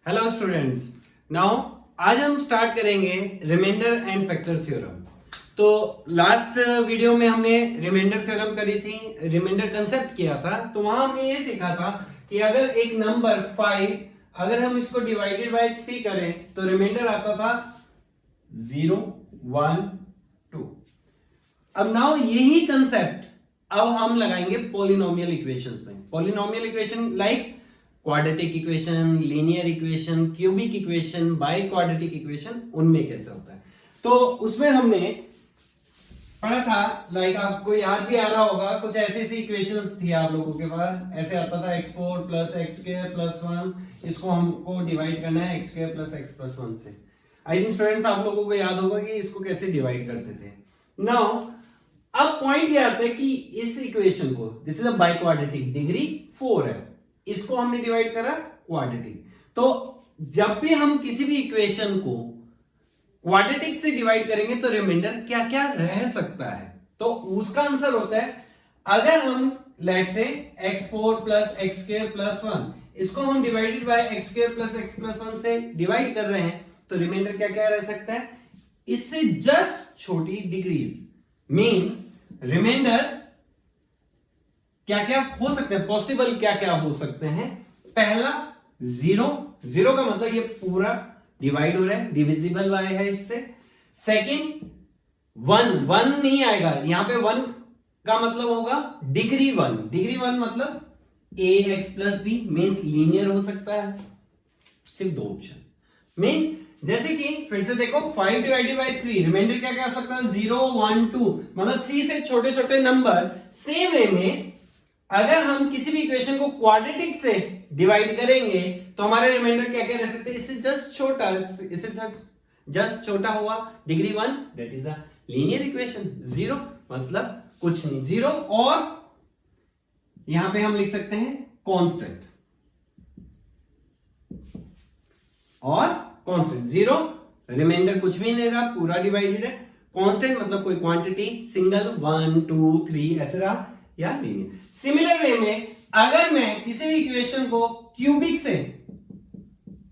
Hello students. Now आज हम start करेंगे रिमाइंडर एंड फैक्टर थ्योरम। तो लास्ट वीडियो में हमने रिमाइंडर थ्योरम करी थी, रिमाइंडर कंसेप्ट किया था। तो वहां हमने ये सीखा था कि अगर एक नंबर 5 अगर हम इसको डिवाइडेड बाय 3 करें तो रिमाइंडर आता था 0 1 2। अब नाउ यही कंसेप्ट अब हम लगाएंगे पॉलिनोमियल इक्वेशंस में। Polynomial equation like quadratic equation, linear equation, cubic equation, by quadratic equation, उनमें कैसे होता है। तो उसमें हमने पढ़ा था, लाइक आपको याद भी आ रहा होगा, कुछ ऐसी इक्वेशंस थी आप लोगों के पास। ऐसे आता था x4 plus x square plus 1, इसको हमको डिवाइड करना है x square plus x plus 1 से। आई थिंक स्टूडेंट्स आप लोगों को याद होगा कि इसको कैसे डिवाइड करते थे। नाउ अब पॉइंट ये आता है कि इस इक्वेशन को, this is a by quadratic, degree 4 है, इसको हमने डिवाइड करा क्वाड्रेटिक। तो जब भी हम किसी भी इक्वेशन को क्वाड्रेटिक से डिवाइड करेंगे तो रिमाइंडर क्या क्या रह सकता है। तो उसका आंसर होता है, अगर हम लेट से x4 plus x square plus 1 इसको हम divided by x square plus x plus 1 से डिवाइड कर रहे हैं तो रिमाइंडर क्या क्या रह सकता है, इससे जस्ट छोटी डिग्रीज। मींस रिमाइंडर क्या क्या हो सकते हैं, पॉसिबल क्या क्या हो सकते हैं। पहला 0, 0 का मतलब ये पूरा डिवाइड हो रहा है, डिविजिबल बाय है इससे। सेकंड 1, 1 नहीं आएगा यहां पे, 1 का मतलब होगा डिग्री 1, डिग्री 1 मतलब ax plus b, means linear हो सकता है। सिर्फ दो ऑप्शन मीन, जैसे कि फिर से देखो 5 डिवाइडेड बाय 3, रिमाइंडर क्या क्या हो सकता है 0 1 2, मतलब 3 से छोटे छोटे नंबर। सेम वे में अगर हम किसी भी इक्वेशन को क्वाड्रेटिक से डिवाइड करेंगे तो हमारे रिमाइंडर क्या क्या रह सकते हैं, इससे जस्ट छोटा, इससे जस्ट छोटा हुआ degree 1, that is a linear equation. 0 मतलब कुछ नहीं, 0 और यहां पे हम लिख सकते हैं कांस्टेंट, और कांस्टेंट 0 रिमाइंडर कुछ भी नहीं रहा, पूरा डिवाइडेड है। कांस्टेंट मतलब कोई क्वांटिटी, सिंगल 1 2 3 ऐसे रहा, या लीनियर। सिमिलर वे में अगर मैं किसी भी इक्वेशन को क्यूबिक से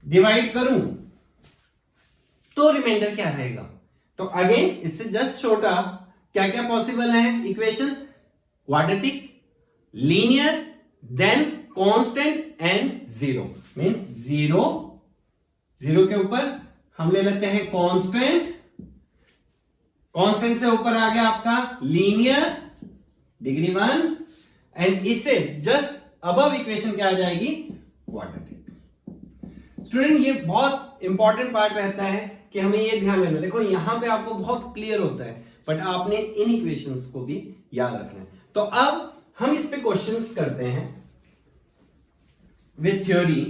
डिवाइड करूं तो रिमाइंडर क्या रहेगा। तो अगेन इससे जस्ट छोटा क्या क्या पॉसिबल है equation, quadratic, linear, then constant and 0। Means 0, 0 के ऊपर हम ले लेते हैं कांस्टेंट, कांस्टेंट से ऊपर आ गया आपका लीनियर डिग्री 1, एंड इससे जस्ट अबव इक्वेशन क्या आ जाएगी, क्वाड्रेटिक। स्टूडेंट ये बहुत इंपॉर्टेंट पार्ट रहता है कि हमें ये ध्यान देना। देखो यहां पे आपको बहुत क्लियर होता है, बट आपने इन इक्वेशंस को भी याद रखना है। तो अब हम इस पे क्वेश्चंस करते हैं विथ थ्योरी।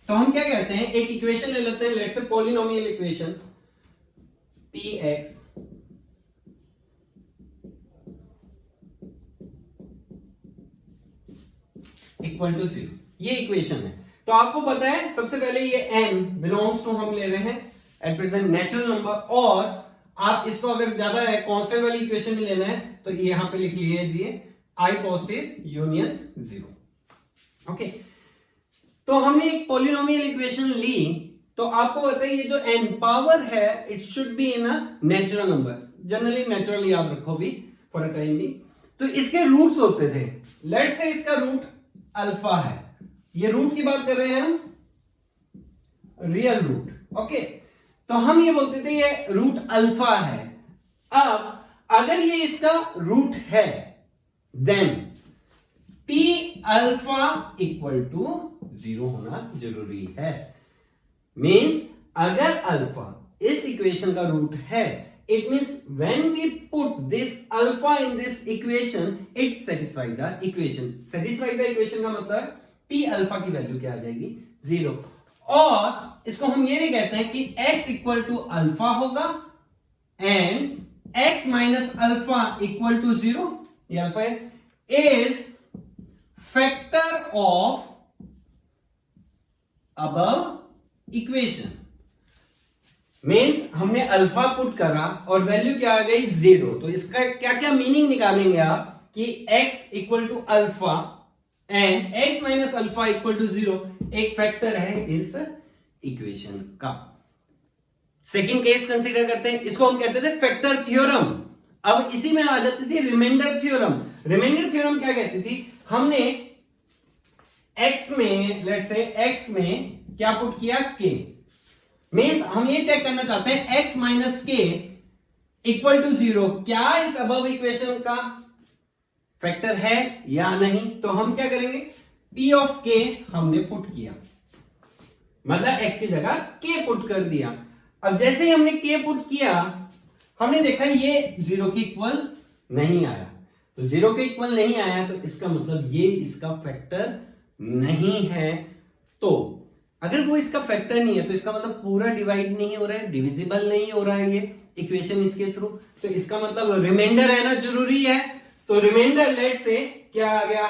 तो हम क्या कहते हैं, एक इक्वेशन ले लेते हैं, let's say polynomial equation px equal to 0, ये इक्वेशन है। तो आपको पता है सबसे पहले ये n बिलोंग्स टू हम ले रहे हैं एट प्रेजेंट नेचुरल नंबर, और आप इसको अगर ज्यादा है कांस्टेंट वाली इक्वेशन में लेना है तो ये यहां पे लिख लीजिए i पॉजिटिव यूनियन 0। ओके, तो हमने एक पॉलिनोमियल इक्वेशन ली, तो आपको पता है ये जो n पावर है it should be in a natural number. Generally natural याद रखो भी फॉर अ टाइम भी। तो इसके रूट्स होते थे, लेट्स से इसका रूट अल्फा है, ये रूट की बात कर रहे हैं हम, रियल रूट। ओके, तो हम ये बोलते थे ये रूट अल्फा है। अब अगर ये इसका रूट है then p alpha equal to 0 होना जरूरी है। मींस अगर अल्फा इस इक्वेशन का रूट है, it means when we put this alpha in this equation it satisfy the equation। satisfy the equation का मतलब p alpha की वैल्यू क्या आ जाएगी, 0। और इसको हम ये भी कहते हैं कि x इक्वल टू अल्फा होगा and x minus alpha equal to 0, ये alpha is factor of above equation. Means हमने अल्फा पुट करा और वैल्यू क्या आ गई 0। तो इसका क्या क्या मीनिंग निकालेंगे आप कि x equal to alpha and x minus alpha equal to 0, एक फैक्टर है इस इक्वेशन का। सेकंड केस कंसीडर करते हैं, इसको हम कहते थे फैक्टर थ्योरम। अब इसी में आ जाती थी रिमाइंडर थ्योरम। रिमाइंडर थ्योरम क्या कहती थी, हमने x में लेट्स से x में क्या पुट किया k, मींस हम ये चेक करना चाहते हैं x माइनस के इक्वल टू 0 क्या इस अबव इक्वेशन का फैक्टर है या नहीं। तो हम क्या करेंगे, p ऑफ k हमने पुट किया, मतलब x की जगह k पुट कर दिया। अब जैसे ही हमने k पुट किया, हमने देखा ये 0 के इक्वल नहीं आया। तो 0 के इक्वल नहीं आया तो इसका मतलब ये इसका फैक्टर नहीं है। तो अगर वो इसका फैक्टर नहीं है तो इसका मतलब पूरा डिवाइड नहीं हो रहा है, डिविजिबल नहीं हो रहा है ये इक्वेशन इसके थ्रू। तो इसका मतलब रिमाइंडर रहना जरूरी है। तो रिमाइंडर लेट से क्या आ गया,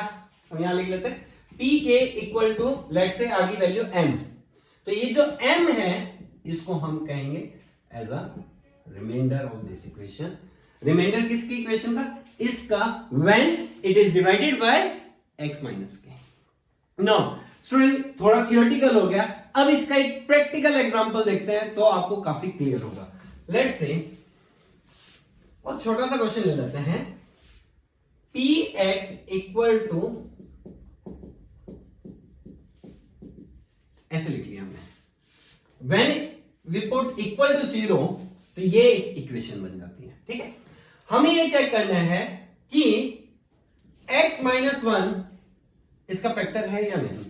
हम यहां लिख लेते हैं p के इक्वल टू लेट से आगे वैल्यू m। तो ये जो m है इसको हम कहेंगे as a remainder of this equation. Remainder किसकी इक्वेशन का, इसका when it is divided by x minus के। नो स्टूडेंट थोड़ा थियोरेटिकल हो गया, अब इसका एक प्रैक्टिकल एग्जांपल देखते हैं तो आपको काफी क्लियर होगा। लेट्स से बहुत छोटा सा क्वेश्चन ले लेते हैं, px इक्वल टू, ऐसे लिख लिया हमने, when we put equal to 0 तो ये इक्वेशन बन जाती है। ठीक है, हमें ये चेक करना है कि x माइनस 1 इसका फैक्टर है या नहीं,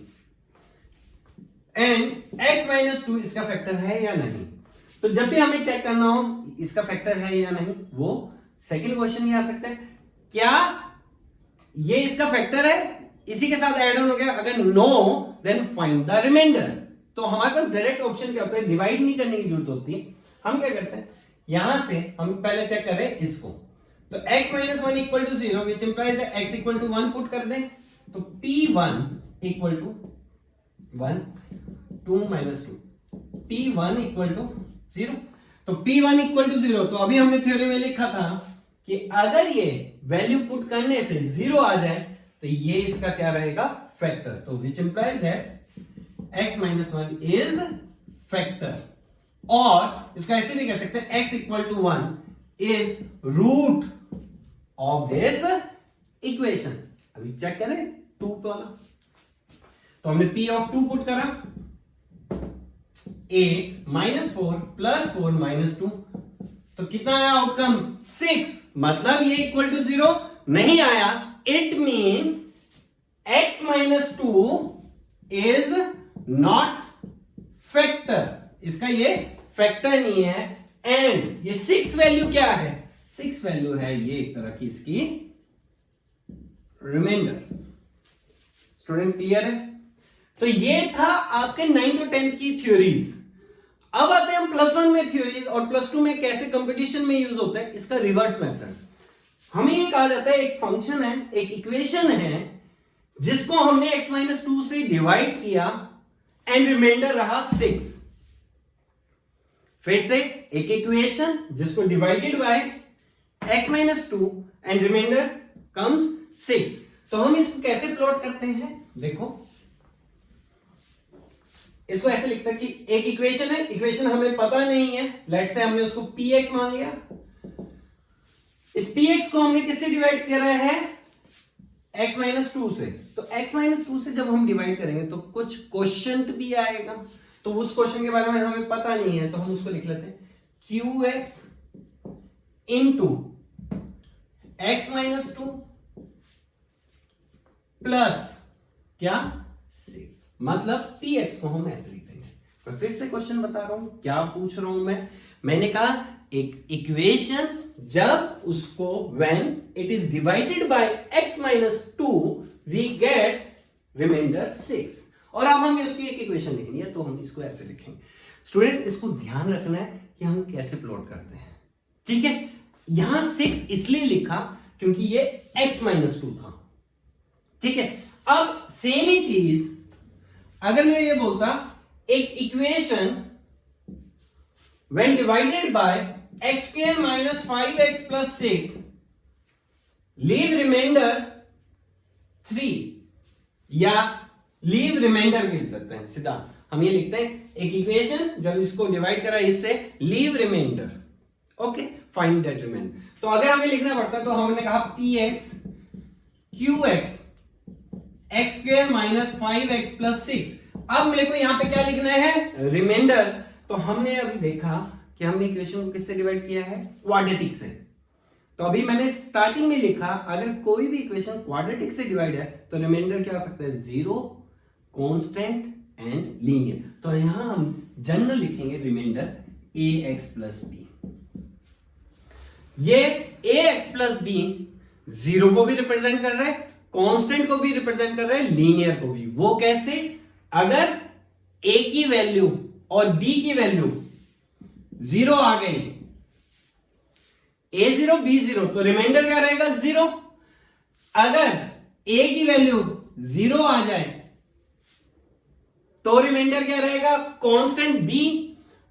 एंड x माइनस 2 इसका फैक्टर है या नहीं। तो जब भी हमें चेक करना हो इसका फैक्टर है या नहीं, वो सेकंड क्वेश्चन ये आ सकता है, क्या ये इसका फैक्टर है, इसी के साथ ऐड ऑन हो गया। अगर no then find the remainder. तो हमारे पास डायरेक्ट ऑप्शन क्या होता है, डिवाइड नहीं करने की जरूरत होती। हम क्या करते हैं, यहां से हम पहले चेक कर रहे हैं इसको, तो x minus 1 equal to 0 which implies x equal to 1 put कर दें। तो p1 equal to 1, 2 minus 2, p1 equal to 0। तो p1 इक्वल टू 0, तो अभी हमने थ्योरी में लिखा था कि अगर ये वैल्यू पुट करने से 0 आ जाए तो ये इसका क्या रहेगा, फैक्टर। तो which implies that x minus 1 is factor. और इसको ऐसे भी कह सकते हैं x equal to 1 is root of this equation. अभी चेक करें 2 वाला, तो हमने p ऑफ 2 पुट करा, 8 माइनस 4 प्लस 4 माइनस 2, तो कितना आया आउटकम 6। मतलब ये इक्वल टू 0 नहीं आया, it mean x minus 2 is not factor, इसका ये फैक्टर नहीं है। एंड ये 6 वैल्यू क्या है, 6 वैल्यू है ये एक तरह की इसकी रिमाइंडर। स्टूडेंट क्लियर है। तो ये था आपके 9th और 10th की थ्योरीज। अब आते हैं हम +1 में थ्योरीज, और +2 में कैसे कंपटीशन में यूज होता है इसका रिवर्स मेथड। हमें ये कहा जाता है एक फंक्शन है, एक इक्वेशन है जिसको हमने x माइनस 2 से डिवाइड किया एंड रिमाइंडर रहा 6। फिर से एक इक्वेशन जिसको divided by x minus 2 and remainder comes 6। तो हम इसको कैसे प्लॉट करते हैं, देखो इसको ऐसे लिखते हैं कि एक इक्वेशन है, इक्वेशन हमें पता नहीं है, लेट्स से हमने उसको px मान लिया। इस px को हमने किससे डिवाइड करा है, x माइनस 2 से। तो x माइनस 2 से जब हम डिवाइड करेंगे तो कुछ क्वोशिएंट भी आएगा, तो उस क्वेश्चन के बारे में हमें पता नहीं है, तो हम उसको लिख लेते हैं qx into x minus 2 plus क्या 6, मतलब px को हम ऐसे लिख देंगे। मैं फिर से क्वेश्चन बता रहा हूं, क्या पूछ रहा हूं मैंने कहा एक इक्वेशन जब उसको when it is divided by x minus 2 we get remainder 6। और अब हमें उसकी एक इक्वेशन लिखनी है, तो हम इसको ऐसे लिखेंगे। स्टूडेंट इसको ध्यान रखना है कि हम कैसे प्लॉट करते हैं, ठीक है। यहां 6 इसलिए लिखा क्योंकि ये x माइनस 2 था, ठीक है। अब सेम ही चीज अगर मैं ये बोलता एक equation when divided by x square minus 5x plus 6 leave remainder 3, या लीव रिमाइंडर लिख देते हैं सीधा, हम ये लिखते हैं एक इक्वेशन, जब इसको डिवाइड करा इससे leave remainder, okay, find that remainder. तो अगर हमें लिखना पड़ता तो हमने कहा P x Q x x square minus 5x plus 6। अब मेरे को यहां पे क्या लिखना है, रिमाइंडर। तो हमने अभी देखा कि हमने इक्वेशन को किससे डिवाइड किया है, क्वाड्रेटिक से। तो अभी मैंने स्टार्टिंग में लिखा अगर कोई भी इक्वेशन क्वाड्रेटिक से डिवाइड है तो रिमाइंडर क्या हो सकता है, 0, कांस्टेंट एंड लीनियर। तो यहां हम जनरल लिखेंगे रिमाइंडर ax प्लस बी। ये ax प्लस बी 0 को भी रिप्रेजेंट कर रहा है, कांस्टेंट को भी रिप्रेजेंट कर रहा है, लीनियर को भी। वो कैसे, अगर a की वैल्यू और b की वैल्यू 0 आ गई, a0 b0, तो रिमाइंडर क्या रहेगा, 0। अगर a की वैल्यू 0 आ जाए तो रिमाइंडर क्या रहेगा, कांस्टेंट b।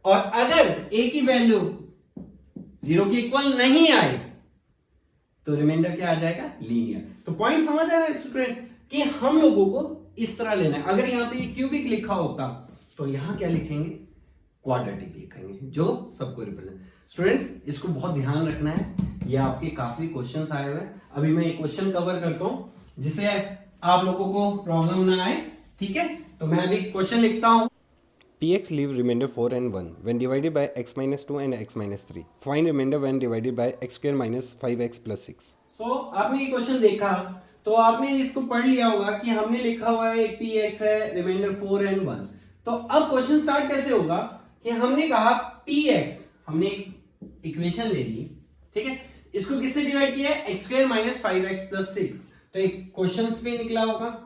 और अगर a की वैल्यू 0 के इक्वल नहीं आए तो रिमाइंडर क्या आ जाएगा, लीनियर। तो पॉइंट समझ आ रहा है स्टूडेंट कि हम लोगों को इस तरह लेना है। अगर यहां पे क्यूबिक लिखा होता तो यहां क्या लिखेंगे, क्वाड्रेटिक लिखेंगे, जो सबको रिप्रेजेंट। स्टूडेंट्स इसको बहुत ध्यान रखना है, ये आपके काफी क्वेश्चंस आए हुए हैं। अभी मैं एक क्वेश्चन कवर करता हूं जिससे आप लोगों को प्रॉब्लम ना आए, ठीक है। तो मैं अभी क्वेश्चन लिखता हूं। Px leave remainder 4 and 1 when divided by x minus 2 and x minus 3. Find remainder when divided by x square minus 5x plus 6. So, आपने ये क्वेश्चन देखा तो आपने इसको पढ़ लिया होगा कि हमने लिखा हुआ है एक px है, रिमाइंडर 4 and 1। तो अब क्वेश्चन स्टार्ट कैसे होगा कि हमने कहा px, हमने एक इक्वेशन ले ली, ठीक है, इसको किससे डिवाइड किया है, x square minus 5x plus 6। तो एक क्वेश्चन में निकला होगा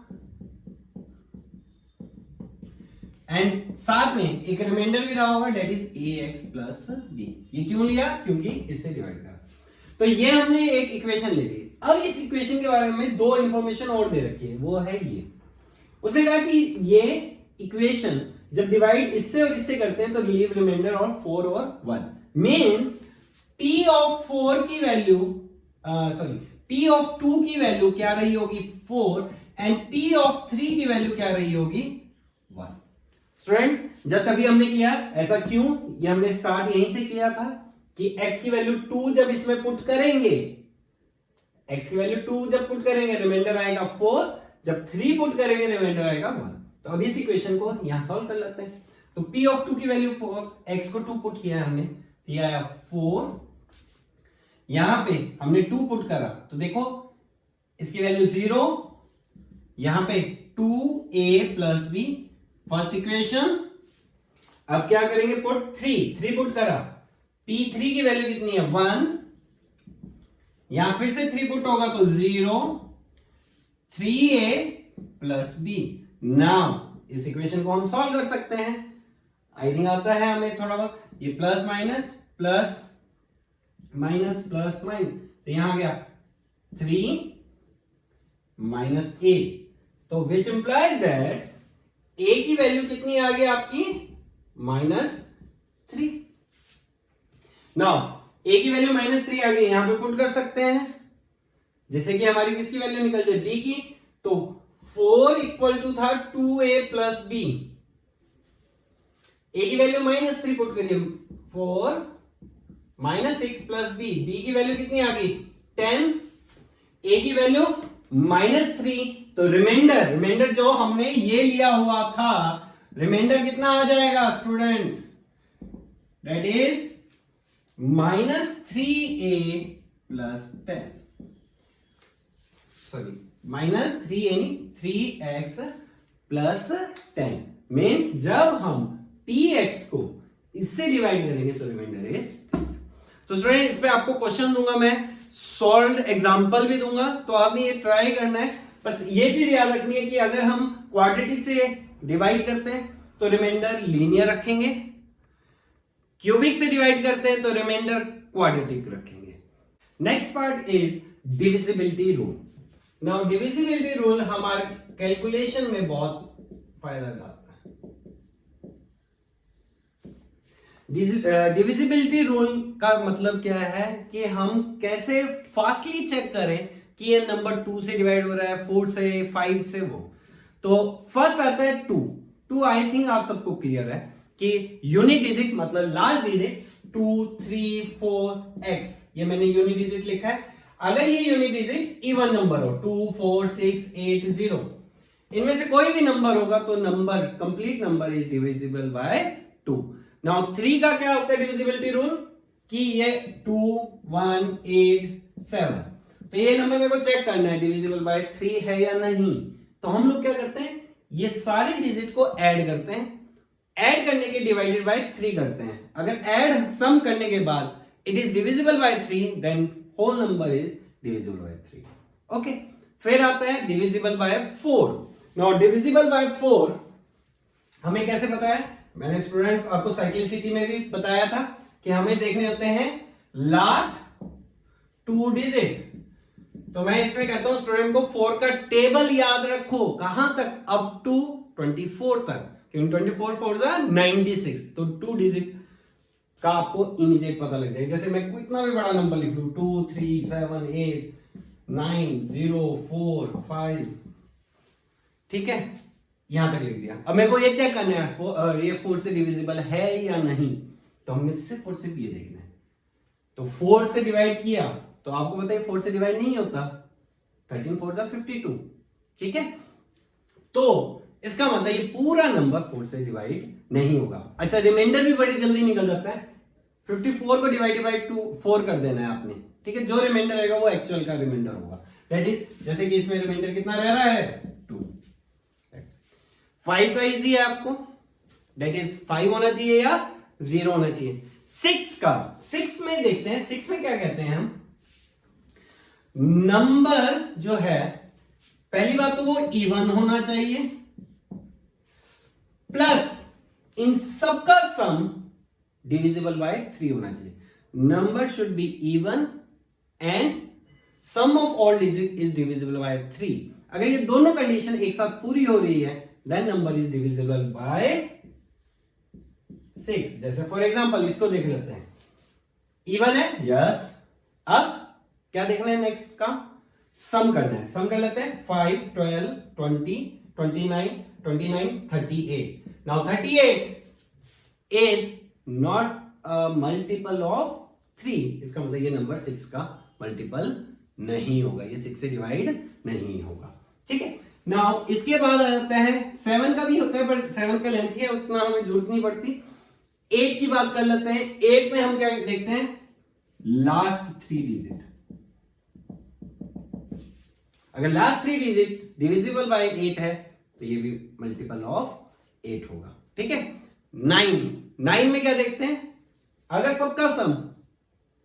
एंड साथ में एक रिमाइंडर भी रहा होगा, that is ax plus b। ये क्यों लिया, क्योंकि इससे डिवाइड करा। तो ये हमने एक इक्वेशन ले ली। अब इस इक्वेशन के बारे में दो इंफॉर्मेशन और दे रखी है, वो है ये, उसने कहा कि ये इक्वेशन जब डिवाइड इससे और इससे करते हैं तो लीव रिमाइंडर और 4 और 1 मींस p ऑफ 4 की वैल्यू p ऑफ 2 की वैल्यू क्या रही होगी, 4 एंड p ऑफ 3 की वैल्यू क्या रही होगी, 1। स्टूडेंट्स जस्ट अभी हमने किया, ऐसा क्यों, ये हमने स्टार्ट यहीं से किया था कि x की वैल्यू 2 जब इसमें पुट करेंगे, x की वैल्यू 2 जब पुट करेंगे रिमाइंडर आएगा 4, जब 3 पुट करेंगे रिमाइंडर आएगा 1। तो अब इस इक्वेशन को यहां सॉल्व कर लेते हैं। तो p ऑफ 2 की वैल्यू, x को 2 पुट किया हमने, तो ये आया 4, यहां पे हमने 2 पुट करा तो देखो इसकी वैल्यू 0, यहां पे 2a plus b, first equation. अब क्या करेंगे, पुट 3 पुट करा, p3 की वैल्यू कितनी है, 1, यहां फिर से 3 पुट होगा तो 0, 3a प्लस b। नाउ इस इक्वेशन को हम सॉल्व कर सकते हैं, आई थिंक आता है हमें थोड़ा बहुत, ये plus minus plus minus plus minus, तो यहां आ गया 3 माइनस a, तो विच इंप्लाइज दैट a की वैल्यू कितनी आ गई आपकी, -3। नाउ a की वैल्यू -3 आ गई, यहां पे पुट कर सकते हैं जैसे कि हमारी किसकी वैल्यू निकल जाए, b की। तो 4 इक्वल टू था 2a प्लस b, a की वैल्यू -3 पुट करिए, 4 -6 प्लस b, b की वैल्यू कितनी आ गई 10, a की वैल्यू -3। तो रिमाइंडर जो हमने ये लिया हुआ था, रिमाइंडर कितना आ जाएगा student, that is -3a plus 10, sorry -3a 3x plus 10 means जब हम px को इससे डिवाइड करेंगे तो रिमाइंडर इज। तो स्टूडेंट इस पे आपको क्वेश्चन दूंगा मैं, सॉल्व्ड एग्जांपल भी दूंगा, तो आपने ये ट्राई करना है। बस ये चीज याद रखनी है कि अगर हम क्वाड्रेटिक से डिवाइड करते हैं तो रिमाइंडर लीनियर रखेंगे, क्यूबिक से डिवाइड करते हैं तो रिमाइंडर क्वाड्रेटिक रखेंगे। Next part is divisibility rule. Now divisibility rule हमारे कैलकुलेशन में बहुत फायदा लाता है। डिविजिबिलिटी रूल का मतलब क्या है कि हम कैसे फास्टली चेक करें कि ये नंबर 2 से डिवाइड हो रहा है, 4 से, 5 से, वो। तो फर्स्ट आता है 2। 2 आई थिंक आप सबको क्लियर है कि यूनिट डिजिट मतलब लास्ट डिजिट 2 3 4 x, ये मैंने यूनिट डिजिट लिखा है। अगर ये यूनिट डिजिट इवन नंबर हो 2 4 6 8 0, इनमें से कोई भी नंबर होगा तो number complete number is divisible bye 2। Now 3 का क्या होता है डिविजिबिलिटी रूल कि ये 2 1 8 7, तो ये नंबर मेरे को चेक करना है डिविजिबल बाय 3 है या नहीं। तो हम लोग क्या करते हैं, ये सारे डिजिट को ऐड करते हैं, ऐड करने के डिवाइडेड बाय 3 करते हैं। अगर ऐड सम करने के बाद it is divisible by 3 then whole number is divisible by 3। Okay, फिर आता है divisible by 4। Now divisible by 4 हमें कैसे पता है, मैंने स्टूडेंट्स आपको साइक्लिसिटी में भी बताया था कि हमें देखने होते हैं लास्ट 2 डिजिट। तो मैं इसमें कहता हूं स्टूडेंट को 4 का टेबल याद रखो, कहां तक, अप टू 24 तक, क्योंकि 24 4 जा 96, तो 2 डिजिट का आपको इमीडिएट पता लग जाएगा। जैसे मैं इतना भी बड़ा नंबर लिख लूं 2 3 7 8 9 0 4 5, ठीक है, यहां तक लिख दिया। अब मेरे को ये चेक करना है ये 4 से डिविजिबल है या नहीं, तो हमने सिर्फ और सिर्फ ये देखना है। तो 4 से डिवाइड किया तो आपको पता है 4 से डिवाइड नहीं होता, 13 4 जा 52, ठीक है। तो इसका मतलब ये पूरा नंबर 4 से डिवाइड नहीं होगा। अच्छा, रिमाइंडर भी बड़ी जल्दी निकल जाता है। 54 को डिवाइड बाय 4 कर देना है आपने, ठीक है। जो रिमाइंडर रहेगा वो एक्चुअल का रिमाइंडर होगा। दैट इज, जैसे कि इसमें रिमाइंडर कितना रह रहा है 2। 5 का इजी है आपको, दैट इज 5 होना चाहिए या 0 होना चाहिए। 6 का, 6 में देखते हैं, 6 में क्या कहते हैं हम, नंबर जो है पहली बात तो वो इवन होना चाहिए, प्लस इन सबका सम डिविजिबल बाय 3 होना चाहिए। Number should be even and sum of all digit is divisible by 3। अगर ये दोनों कंडीशन एक साथ पूरी हो रही है then number is divisible by 6। जैसे फॉर एग्जांपल इसको देख लेते हैं, इवन है, यस। अब क्या देखना है, नेक्स्ट का सम करना है। सम कर लेते हैं 5 12 20 29 29 38। Now 38 is not a multiple of 3, इसका मतलब ये नंबर 6 का मल्टीपल नहीं होगा, ये 6 से डिवाइड नहीं होगा, ठीक है। नाउ इसके बाद आ जाता है 7 का भी होता है, पर 7 का लेंथ है, उतना हमें जरूरत नहीं पड़ती। 8 की बात कर लेते हैं। 8 में हम क्या देखते हैं, लास्ट 3 डिजिट। अगर लास्ट 3 डिजिट डिविजिबल बाय 8 है तो ये भी मल्टीपल ऑफ 8 होगा, ठीक है। 9 में क्या देखते हैं, अगर सबका सम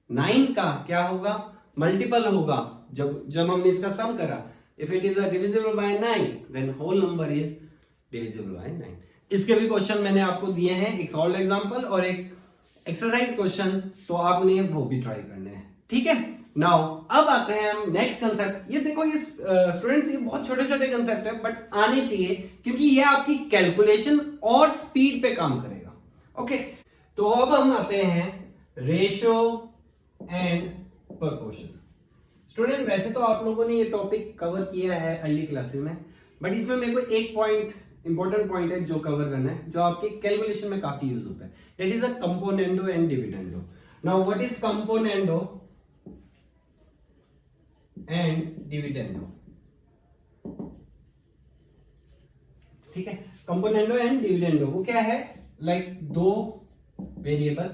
9 का क्या होगा, मल्टीपल होगा। जब हमने इसका सम करा, if it is divisible by 9 then whole number is divisible by 9। इसके भी क्वेश्चन मैंने आपको दिए हैं, एक सॉल्व एग्जांपल और एक एक्सरसाइज क्वेश्चन, तो आपने वो भी ट्राई करने हैं, ठीक है। नाउ अब आते हैं हम नेक्स्ट कंसेप्ट। ये देखो, ये स्टूडेंट्स ये बहुत छोटे छोटे कंसेप्ट है बट आने चाहिए, क्योंकि ये आपकी कैलकुलेशन और स्पीड पे काम करेगा। ओके, तो अब हम आते हैं रेशियो एंड प्रोपोर्शन। स्टूडेंट वैसे तो आप लोगों ने ये टॉपिक कवर किया है अर्ली क्लासेस में, बट इसमें मेरे को एक पॉइंट, इंपॉर्टेंट पॉइंट है जो कवर करना है, जो आपके कैलकुलेशन में काफी यूज होता है। That is a componendo and dividendo. Now what is componendo and dividendo, ठीक है। कंपोनेंडो एंड डिविडेंडो वो क्या है, लाइक दो वेरिएबल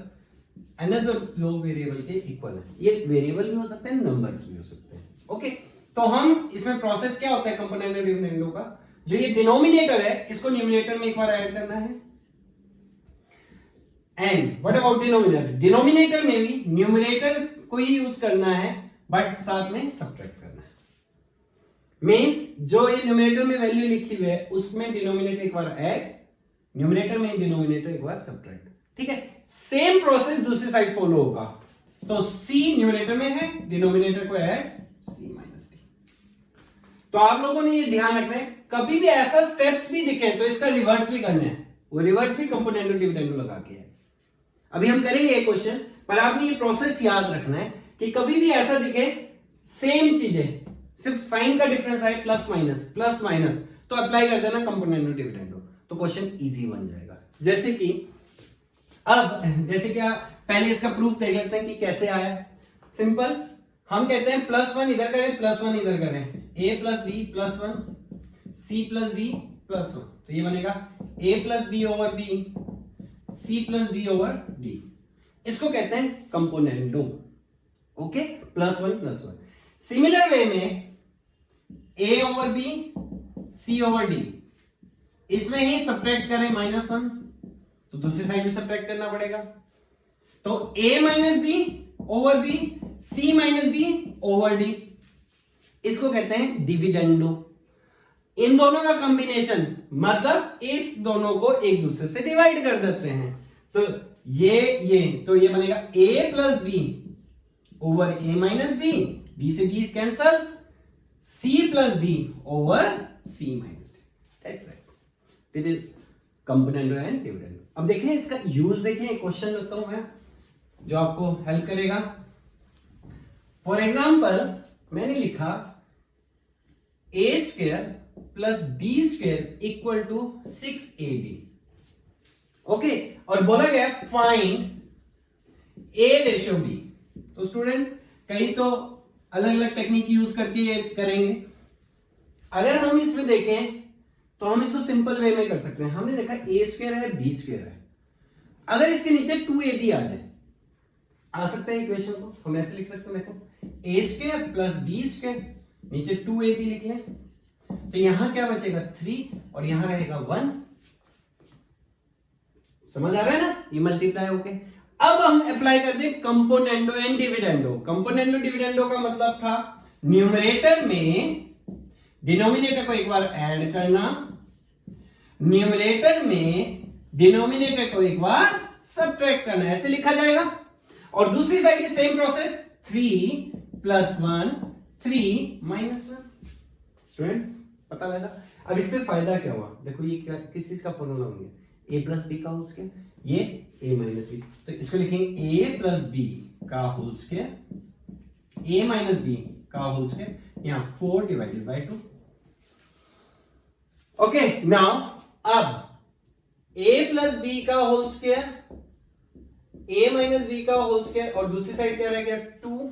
अनदर दो वेरिएबल के इक्वल है। ये वेरिएबल भी हो सकते हैं, नंबर्स भी हो सकते हैं, ओके। तो हम इसमें प्रोसेस क्या होता है कंपोनेंडो एंड डिविडेंडो का, जो ये डिनोमिनेटर है इसको न्यूमरेटर में एक बार ऐड करना है। And what about denominator, denominator में भी न्यूमरेटर को ही यूज करना है बट साथ में सब्ट्रैक्ट करना है। मींस जो ये न्यूमरेटर में वैल्यू लिखी हुई है उसमें डिनोमिनेटर एक बार ऐड, न्यूमरेटर में डिनोमिनेटर एक बार सब्ट्रैक्ट, ठीक है। सेम प्रोसेस दूसरी साइड फॉलो होगा। तो c न्यूमरेटर में है, डिनोमिनेटर को ऐड c माइनस d। तो आप लोगों ने ये ध्यान रखना है, कभी भी ऐसा स्टेप्स भी दिखे तो इसका रिवर्स भी करना है। वो रिवर्स भी कंपोनेंडो डिविडेंडो लगा के है। अभी हम करेंगे एक क्वेश्चन, पर आपने ये प्रोसेस याद रखना है कि कभी भी ऐसा दिखे सेम चीजें, सिर्फ साइन का डिफरेंस आए प्लस माइनस, तो अप्लाई कर देना कंपोनेंडो डिविडेंडो, तो क्वेश्चन इजी बन जाएगा। जैसे कि अब जैसे क्या पहले इसका प्रूफ देख लेते हैं कि कैसे आया। सिंपल, हम कहते हैं +1 इधर करें +1 इधर करें, a plus B plus 1 c plus D plus 1, तो ये बनेगा a plus B over B c plus D over D. इसको कहते हैं कंपोनेंडो। ओके, +1 सिमिलर वे में a over b c over D, इसमें ही सब्ट्रैक्ट करें -1, तो दूसरी साइड में सब्ट्रैक्ट करना पड़ेगा। तो a minus B over B c minus B over D, इसको कहते हैं डिविडेंडो। इन दोनों का कॉम्बिनेशन मतलब इस दोनों को एक दूसरे से डिवाइड कर देते हैं, तो ये बनेगा a plus B over a minus B, b से b cancel, c plus D over c minus D. That's it, it is componendo and dividendo. अब देखें इसका यूज, देखें एक क्वेश्चन लेता हूं मैं जो आपको हेल्प करेगा। फॉर एग्जाम्पल मैंने लिखा a² plus b² equal to 6ab। Okay, और बोला गया फाइंड a रेशियो b। तो स्टूडेंट कई तो अलग अलग टेक्निक यूज करके ये करेंगे। अगर हम इसमें देखें तो हम इसको सिंपल वे में कर सकते हैं। हमने देखा a² है b² है, अगर इसके नीचे 2ab आ जाए, आ सकता है इक्वेशन को हम ऐसे लिख सकते हैं, देखो a² प्लस b², नीचे 2ab लिख लें, तो यहां क्या बचेगा 3 और यहां रहेगा 1। समझ आ रहा है ना, ये मल्टीप्लाई हो गए। अब हम अप्लाई कर दें componendo and dividendo. Componendo dividendo का मतलब था न्यूमरेटर में डिनोमिनेटर को एक बार ऐड करना, न्यूमरेटर में डिनोमिनेटर को एक बार सब्ट्रैक्ट करना, ऐसे लिखा जाएगा। और दूसरी साइड की सेम प्रोसेस, 3 + 1 3 - 1। स्टूडेंट्स पता लगा? अब इससे फायदा क्या हुआ, देखो ये क्या किस चीज का फॉर्मूला होंगे, a प्लस बी का होल स्क्वायर, ये a माइनस बी, तो इसको लिखेंगे a प्लस बी का whole square, a minus B का होल स्क्वायर, यहां 4 डिवाइडेड बाय 2। ओके, नाउ अब a प्लस बी का whole square, a minus B का होल स्क्वायर, और दूसरी साइड क्या रह गया 2,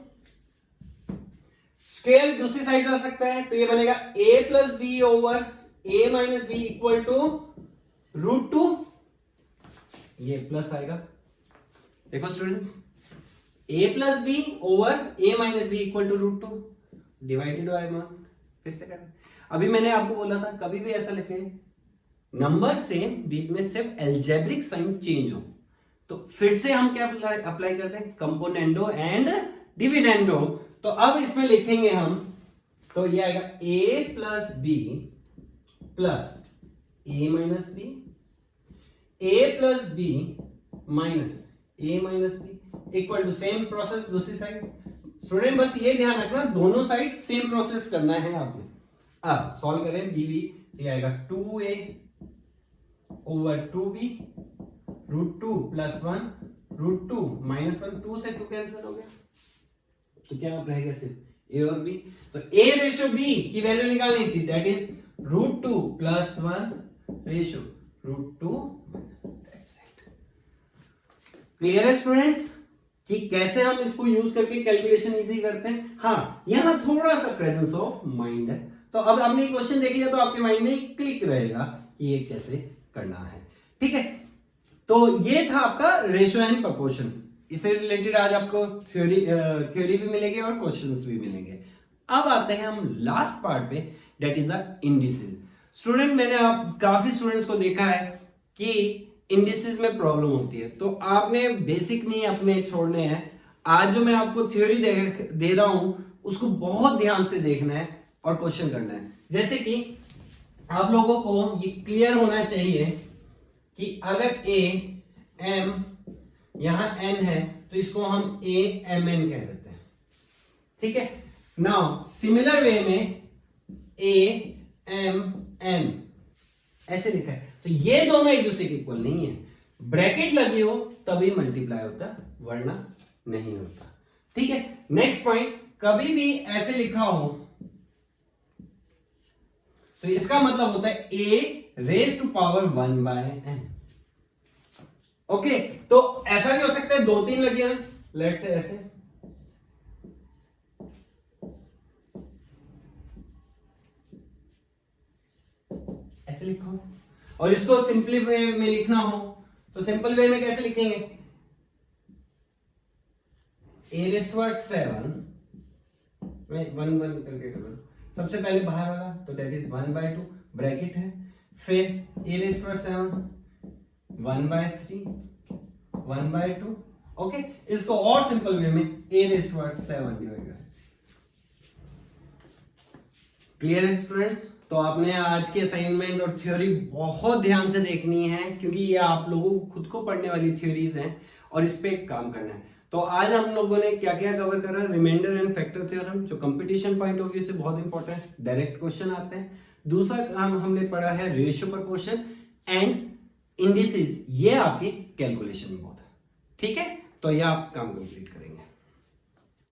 स्क्वायर दूसरी साइड जा सकता है, तो ये बनेगा a plus B over a minus B equal to √2, ये प्लस आएगा। देखो students, a plus B over a minus B equal to √2 divided by 1। फिर से करें, अभी मैंने आपको बोला था कभी भी ऐसा लिखें नंबर सेम, बीच में सिर्फ एल्जेब्रिक साइन चेंज हो, तो फिर से हम क्या अप्लाई करते हैं कंपोनेंडो एंड डिविडेंडो। तो अब इसमें लिखेंगे हम, तो ये आएगा a plus B plus a minus B, a plus B minus a minus B equal to same process दूसरी साइड। स्टूडेंट बस ये ध्यान रखना दोनों साइड सेम प्रोसेस करना है आपने। अब सॉल्व करें b b, ये आएगा 2a ओवर 2b √2 + 1 √2 - 1, 2 से 2 कैंसिल हो गया, तो क्या आप रहेगा सिर्फ a और b। तो a रेशियो b की वैल्यू निकालनी थी, दैट इज √2 + 1 रेशियो √2। क्लियर है स्टूडेंट्स कि कैसे हम इसको यूज करके कैलकुलेशन इजी करते हैं। हाँ, यहां थोड़ा सा प्रेजेंस ऑफ माइंड है, तो अब आपने क्वेश्चन देख लिया तो आपके माइंड में क्लिक रहेगा कि ये कैसे करना है। ठीक है, तो ये था आपका रेशियो एंड प्रोपोर्शन। इससे रिलेटेड आज आपको थ्योरी भी मिलेगी और क्वेश्चंस भी मिलेंगे। अब आते हैं हम लास्ट पार्ट पे, that is the indices. Student मैंने आप काफी स्टूडेंट्स को देखा है कि इंडिसेस में प्रॉब्लम होती है, तो आपने बेसिक नहीं अपने छोड़ने हैं। आज जो मैं आपको थ्योरी दे रहा हूं उसको बहुत ध्यान से देखना है और क्वेश्चन करना है। जैसे कि आप लोगों को ये क्लियर होना चाहिए कि अगर a m यहां n है तो इसको हम a m n कह देते हैं। ठीक है, नाउ सिमिलर वे में a m n ऐसे लिखा है, तो ये दोनों एक दूसरे के इक्वल नहीं है। ब्रैकेट लगी हो तभी मल्टीप्लाई होता, वरना नहीं होता। ठीक है, नेक्स्ट पॉइंट, कभी भी ऐसे लिखा हो तो इसका मतलब होता है a raise to power 1/n। Okay, तो ऐसा भी हो सकता है 2-3 लगे हैं, लेट से ऐसे, ऐसे लिखो। और इसको सिंपली वे में लिखना हो तो सिंपल वे में कैसे लिखेंगे, a⁻7 में 1 करके करो, सबसे पहले बाहर वाला तो दैट इज 1/2 ब्रैकेट है, फिर a⁻7 1/3 1/2। ओके, इसको और सिंपल वे में a⁻7 डिवाइड कर। क्लियर है स्टूडेंट्स? तो आपने आज के असाइनमेंट और थ्योरी बहुत ध्यान से देखनी है, क्योंकि ये आप लोगों को खुद को पढ़ने वाली थ्योरीज हैं और इस पे काम करना है। तो आज हम लोगों ने क्या क्या कवर करा, रिमाइंडर एंड फैक्टर थ्योरम, जो कंपटीशन पॉइंट ऑफ व्यू से बहुत इंपॉर्टेंट है, डायरेक्ट क्वेश्चन आते हैं। दूसरा काम हमने पढ़ा है रेशियो प्रपोर्शन एंड इंडिसेस, ये आपकी कैलकुलेशन में बहुत है। ठीक है, तो ये आप काम कंप्लीट करेंगे।